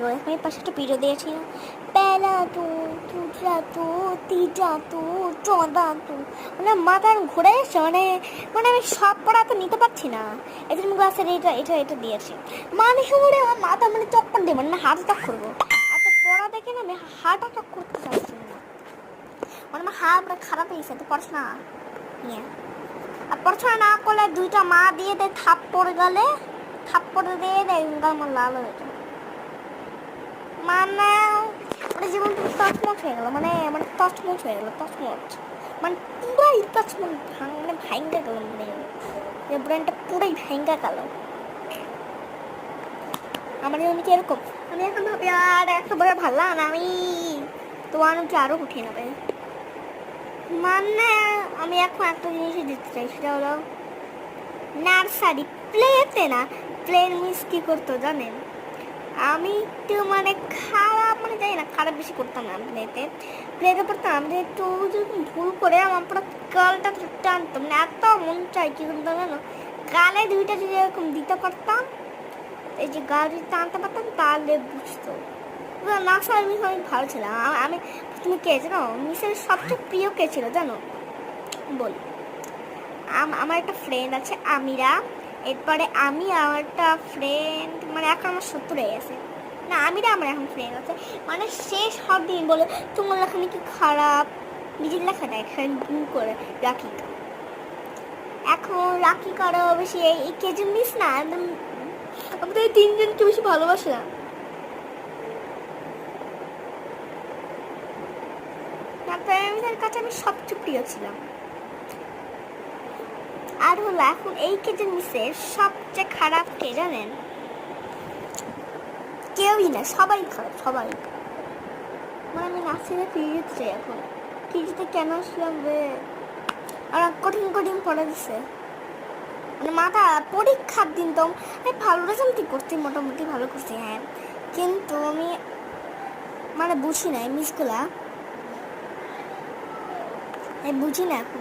ভালো। এখন এই পাশে একটা ভিডিও দিয়েছি না, পেলা তু তুটা তু তিটা তু চদা তু, মানে মাথা ঘুরে এসছে, মানে মানে আমি সব পড়া তো নিতে পারছি না। এজন্য ক্লাসের এটা এটা এটা দিয়েছি, মানে শুনে আমার মাথা মানে চক্কর দেবো, মানে হার্ট অ্যাটাক করবো। এত পড়া দেখে না আমি হার্ট অ্যাটাক করতে চাচ্ছি না, মানে আমার হাত খারাপ হয়ে গেছে তো পড়াশোনা নিয়ে। আর পড়াশোনা না করলে দুইটা মা দিয়ে দেয় থাপ্পড় গালে, থাপ্পড় দিয়ে দেয় আমার লাল হয়ে যায়, মানে মানে জীবন তছমছ হয়ে গেল, মানে মানে তছমছ হয়ে গেল, তছমছ মানে পুরাই তছমছ, মানে ভাঙ্গা গেল, মানে ব্রেনটা পুরাই ভাঙ্গা গেল আমার জন্য কি এরকম। আমি এখন ভাবি আর একেবারে ভালো লাগে না, আমি তোমার কি আরো উঠিয়ে নেবে। মানে আমি এখন একটা জিনিসই দিতে চাই, সেটা হলো নার্সারি প্লেতে না, প্লেন মিস কি করতো জানেন, আমি একটু মানে খারাপ, মানে জানি না খারাপ বেশি করতাম না প্লেতে, প্লেতে পড়তাম আমি একটু যদি ভুল করে আমার পুরো গালটা টানতাম, মানে এত মন চাই কি করতাম জানো, গালে দুইটা যদি এরকম দিতে পারতাম, এই যে গাল যদি টানতে পারতাম তাহলে বুঝতো। নার্সারি মিস আমি ভালো ছিলাম। আমি তুমি কে জানো মিসের সবচেয়ে প্রিয় কে ছিল জানো, বল। আমার একটা ফ্রেন্ড আছে আমিরা, এরপরে আমি আমার একটা ফ্রেন্ড, মানে এখন আমার 70 হয়ে গেছে না, আমিরা আমার এখন ফ্রেন্ড আছে, মানে সে সব দিন বলে তোমার লেখা নাকি খারাপ, নিজের লেখা দেয় ভুল করে রাখি। এখন রাখি কারো বেশি এই কেজন মিস না, একদম আমাদের এই তিনজনকে বেশি ভালোবাসে না, তার কাছে আমি সবচেয়ে প্রিয় ছিলাম। আর হলো এখন এই কেজন মিসের সবচেয়ে খারাপ কে জানেন, কেউই না, সবাই খারাপ, সবাই। মানে আমি নার্সিংয়ে ফিরে চাই এখন, ফিরিতে কেন আসলাম রে, আর কঠিন কঠিন পড়া দিচ্ছে, মানে মাথা পরীক্ষার দিন তো আমি ভালো রেজাল্টই করছি, মোটামুটি ভালো করছি হ্যাঁ, কিন্তু আমি মানে বুঝি না এই মিসগুলা, আমি বুঝি না এখন।